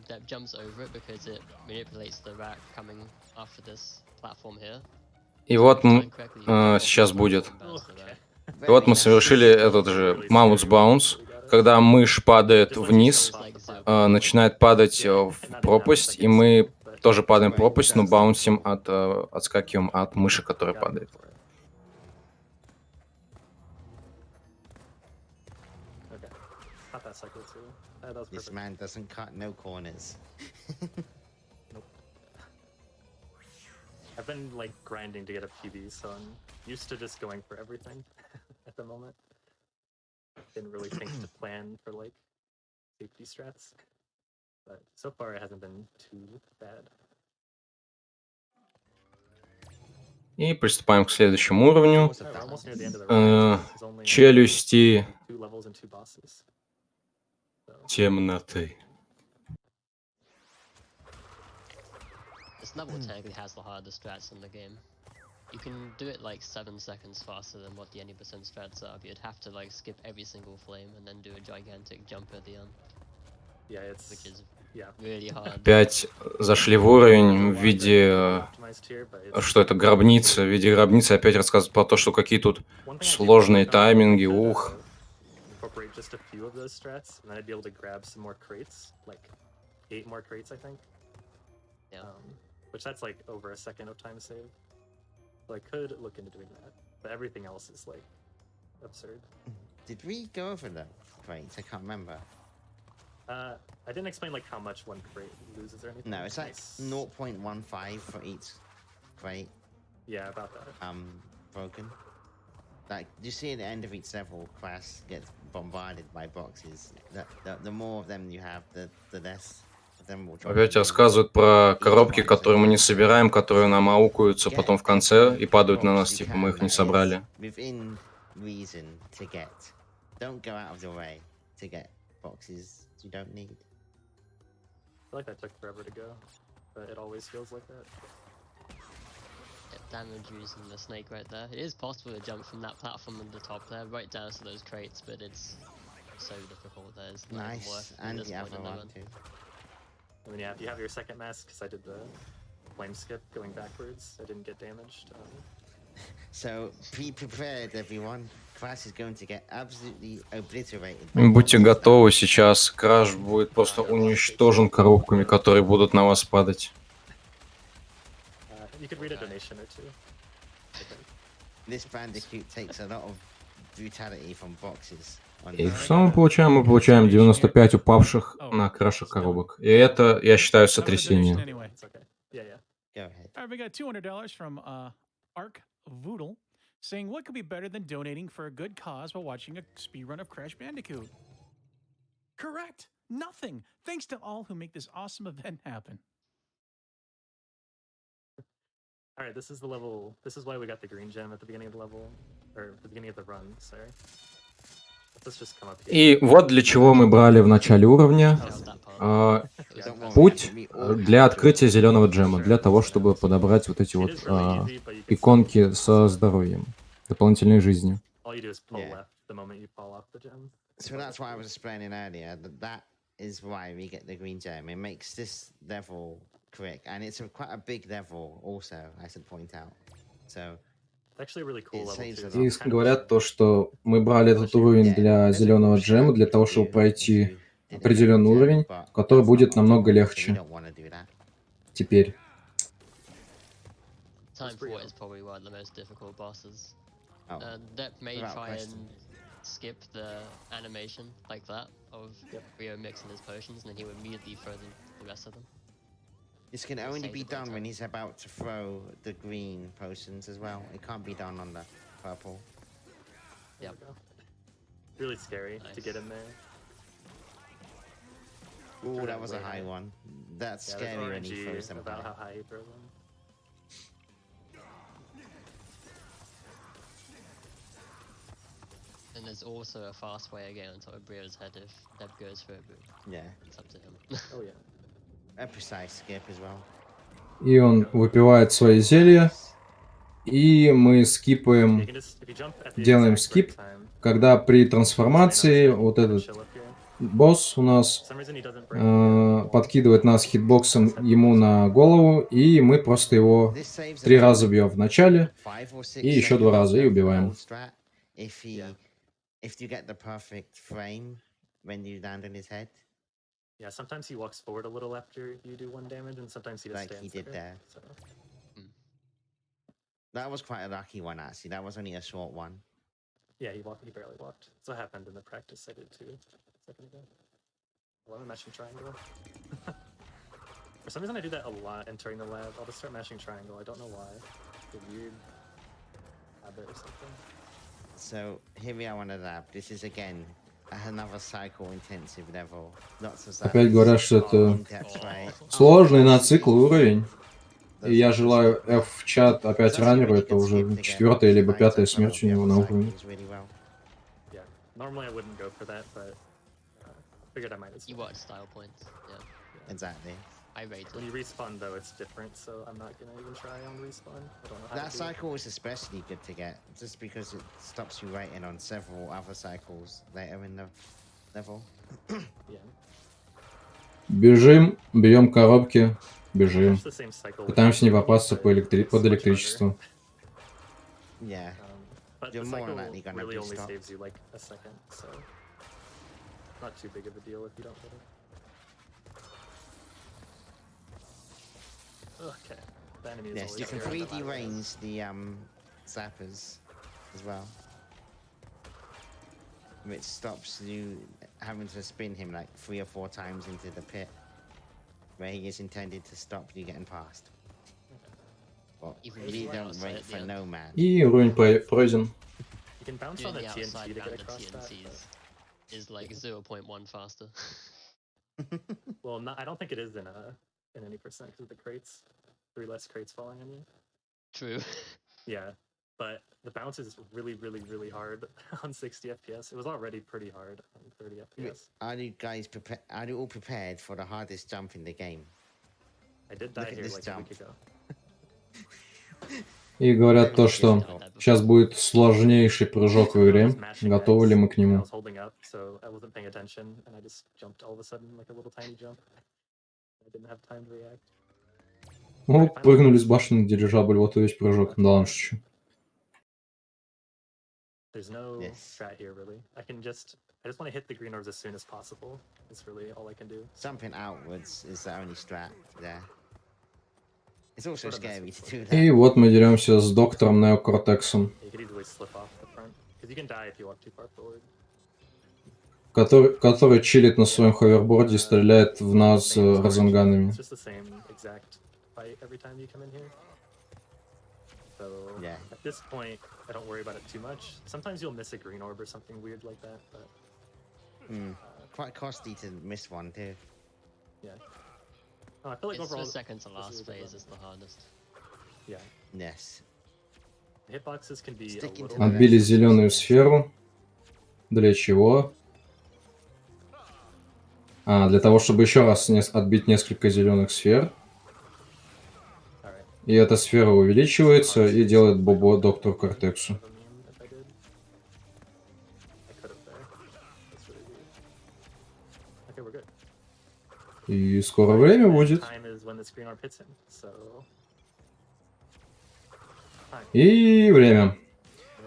that jumps over it because it manipulates the rat coming after this platform here. И вот Time correctly, you can jump off сейчас the будет. platform and bounce to the rat. И вот мы совершили этот же маунс баунс, когда мышь падает вниз, начинает падать в пропасть, и мы тоже падаем в пропасть, но баунсим отскакиваем от мыши, которая падает. Okay. Caught that cycle too. That was This perfect. man doesn't cut no corners. I've been like grinding to get a PB, so I'm used to just going for everything at the moment. Didn't really think to plan for like safety strats, but so far it hasn't been too bad. И приступаем к следующему уровню. Also Alright, we're almost near the end of the Э, run. There's only Челюсти 2 levels and 2 bosses. So темноты. This level technically has the hardest strats in the game. You can do it like 7 seconds faster than what the 80% strats are, but you'd have to like skip every single flame and then do a gigantic jump at the end, yeah, it's which is yeah. really hard. Опять зашли в уровень в виде, Optimized here, but it's что это гробница, в виде гробницы опять рассказывают про то, что какие тут one thing I do сложные work on, тайминги, I could, ух. incorporate just a few of those strats, and then I'd be able to grab some more crates, like 8 more crates, I think. Yeah. Which that's like over a second of time save. So I could look into doing that, but everything else is like absurd. Did we go over the crates? I can't remember. I didn't explain like how much one crate loses or anything. No, it's like 0.15 for each crate Yeah, about that. broken. Like you see at the end of each level, class gets bombarded by boxes. The more of them you have, the less of them will drop. Опять рассказывают про коробки, которые мы не собираем, которые нам аукаются потом в конце и падают на нас, типа мы их не собрали. Within reason to get. Don't go out of your way to get boxes you don't need. I feel like that took forever to go, but it always feels like that. Get damage using the snake right there. It is possible to jump from that platform at the top there, right down to those crates, but it's so difficult. There's not even Nice, worth it at and this the point other in the one run. too. I mean, yeah, if you have your second mask, because I did the flame skip going backwards, I didn't get damaged. So be prepared, everyone. Class is going to get absolutely obliterated. Будьте готовы, сейчас краш будет просто уничтожен коробками, которые будут на вас падать. You could read a donation or two. I think. This Bandicoot takes a lot of brutality from boxes. On И this. что мы получаем? Мы получаем 95 упавших на краше коробок. И это, я считаю, That was a donation сотрясение. anyway. It's okay. Yeah. Go ahead. All right, we got $200 from Arc Voodle saying, what could be better than donating for a good cause while watching a speedrun of Crash Bandicoot? Correct. Nothing. Thanks to all who make this awesome event happen. All right, this is the level. This is why we got the green gem at the beginning of the level, or at the beginning of the run. Sorry. Let's just come up here. И вот для чего мы брали в начале уровня That part. Don't worry, путь we all для have to открытия зеленого джема, для того, чтобы подобрать вот эти It вот is really easy, but you can иконки со здоровьем, дополнительной жизнью. all you do is pull Yeah. left the moment you fall off the gem. So that's why I was explaining earlier that is why we get the green gem. It makes this level quick, and it's quite a big level also, I should point out. So It's actually a really cool It level saves too. a It's lot. И kind of говорят то, что мы брали этот уровень для зеленого джема, для того, чтобы пройти определенный уровень, который будет намного легче теперь. Time for what is probably one of the most difficult bosses. Oh, That may without try question. and skip the animation like that of Rio mixing his potions, and then he would immediately throw the rest of them. this can only save be it by done when time. he's about to throw the green potions as well. It can't be done on the purple. There Yep. we go. Really scary to get in there. Oh, Threw that was a way high high. one. That's Yeah, scary when there's he RNG throws them about high. how high you throw them. And there's also a fast way of getting on top of Brio's head if Deb goes for it, but Yeah, it's up to him. Oh yeah. a precise skip as well. И он выпивает свои зелья. И мы скипаем, You can just, if you jump at the делаем exact right скип, time, когда при Sane on his трансформации head, вот and этот chill up here. босс у For нас some reason he doesn't break the wall. подкидывает нас хитбоксом ему на голову, и мы просто его This saves 3 about раза бьем в начале, 5 or 6 и еще 2 seconds раза, и of the убиваем. old strat if Yeah. if you get the perfect frame when you land on his head, Yeah, sometimes he walks forward a little after you do 1 damage, and sometimes he just like he stands did there. So That was quite a lucky one, actually. That was only a short one. yeah, he barely walked. So what happened in the practice I did too a second ago. Well, I'm mashing triangle. For some reason I do that a lot entering the lab. I'll just start mashing triangle. I don't know why. It's a weird habit or something. So here we are on a lab. This is again another cycle intensive level. Lots of Опять говорят, что это in-depth trade. сложный на цикл уровень. И я желаю F в чат опять раннеру, это уже 4-я либо 5-я смерть у него на уровне. Yeah, normally I wouldn't go for that, but figured I might as You well. watch style points. Yeah. Exactly. I rate When it. you respawn though, it's different, so I'm not gonna even try on respawn. I don't know how That to do it. cycle is especially good to get, just because it stops you waiting on several other cycles later in the level. Yeah. Бежим, бьем коробки, бежим. Catch the same cycle with Пытаемся не everything, попасться but под it's much harder. электричество. Yeah. But You're the more cycle likely gonna really be only stopped. saves you like a second, so not too big of a deal if you don't get it. Okay, the enemy is Yes, always you can here in the 3D ladder. range the zappers as well, which stops you having to spin him like 3 or 4 times into the pit, where he is intended to stop you getting past. But Even you if you're don't outside wait at the for end. no man. И уровень пройден. You can bounce on Doing the the outside TNT to get and the across that. TNTs is like 0.1 faster. Well, not, I don't think it is in any percent because of the crates. 3 less crates falling on you. True. Yeah, but the bounce is really, really, really hard on 60 FPS. It was already pretty hard on 30 FPS. Are you guys prepared? Are you all prepared for the hardest jump in the game? I did Look die at here this like a week jump. ago. И говорят то, что сейчас будет сложнейший прыжок в игре. Готовы ли мы к I нему? was holding up, so I wasn't paying attention, and I just jumped all of a sudden like a little tiny jump. I didn't have time to react. Ну, прыгнули с башни на дирижабль, вот и весь прыжок. Да ладно, шучу. There's no Yes. strat here really. I just want to hit the green orbs as soon as possible. It's really all I can do. Jumping outwards is the only strat there. It's also Sort of mess scary with to do И that. вот мы деремся с доктором Неокортексом, You could easily slip off the front because you can die if you walk too far forward. который чилит на своем ховерборде и стреляет в нас Same as orange. розенганами. It's just the same exact fight every time you come in here. So Yeah. at this point, I don't worry about it too much. Sometimes you'll miss a green orb or something weird like that, but Quite costly to miss one too. yeah. No, I feel like It's overall, the second to this last is a good phase level. is the hardest. Yeah, Yes. the hitboxes can be a Stick into little. the Отбили rest. зеленую сферу. Для чего? Для того, чтобы еще раз отбить несколько зеленых сфер. Alright. И эта сфера увеличивается и делает бобо доктору Кортексу. Okay, we're good. И скоро время будет. Time is when this green orb hits him, so И время.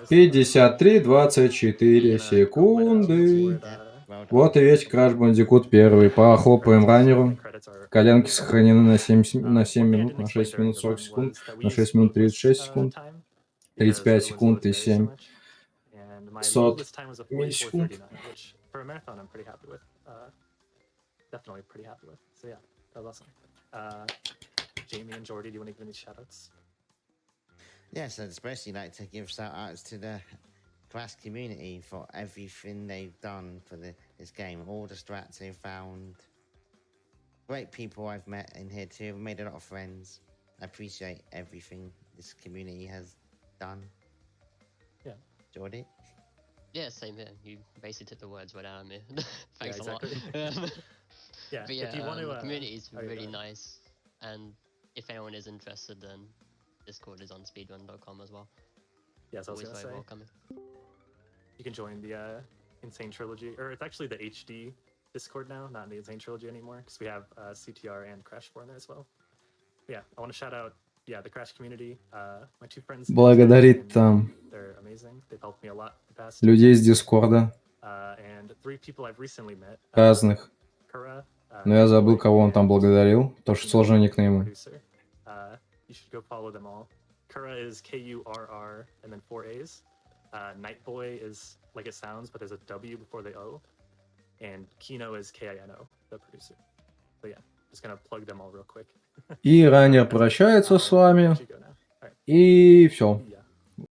53-24 секунды. Well done. Вот и весь Crash Bandicoot 1. Похлопаем раннеру. Коленки сохранены на 7 минут, на 6 минут 40 секунд, на 6 минут 36 секунд, 35 секунд и 7 сот миллисекунд. which for a marathon I'm pretty happy with. Definitely pretty happy with. So yeah, that was awesome. Jamie and Jordy, do you want to give any shoutouts? Yes, I'd especially like to give shout outs to the class community for everything they've done for this game. All the strats they've found. Great people I've met in here too. Made a lot of friends. I appreciate everything this community has done. Yeah. Jordy? Yeah, same here. You basically took the words right out of me. Thanks Yeah, a lot. Yeah, But yeah, if you want to, the community is oh, yeah, really go ahead. nice, and if anyone is interested, then Discord is on speedrun.com as well. Yeah, so I was Always gonna very say welcoming. you can join the Insane Trilogy, or it's actually the HD Discord now, not the Insane Trilogy anymore, because we have CTR and Crash 4 in there as well. Yeah, I want to shout out, the Crash community. My two friends. Благодарит там They're amazing. They've helped me a lot the past. людей из Дискорда And 3 people I've recently met. разных. Kura, Но я забыл, кого он там благодарил. То, что сложные никнеймы. Producer. You should go follow them all. Kura is Kurr and then 4 A's. Nightboy is like it sounds, but there's a W before the O. And Kino is Kino, the producer. So yeah, just gonna plug them all real quick. И ранее прощается с вами. You go now. All right. И все. Yeah.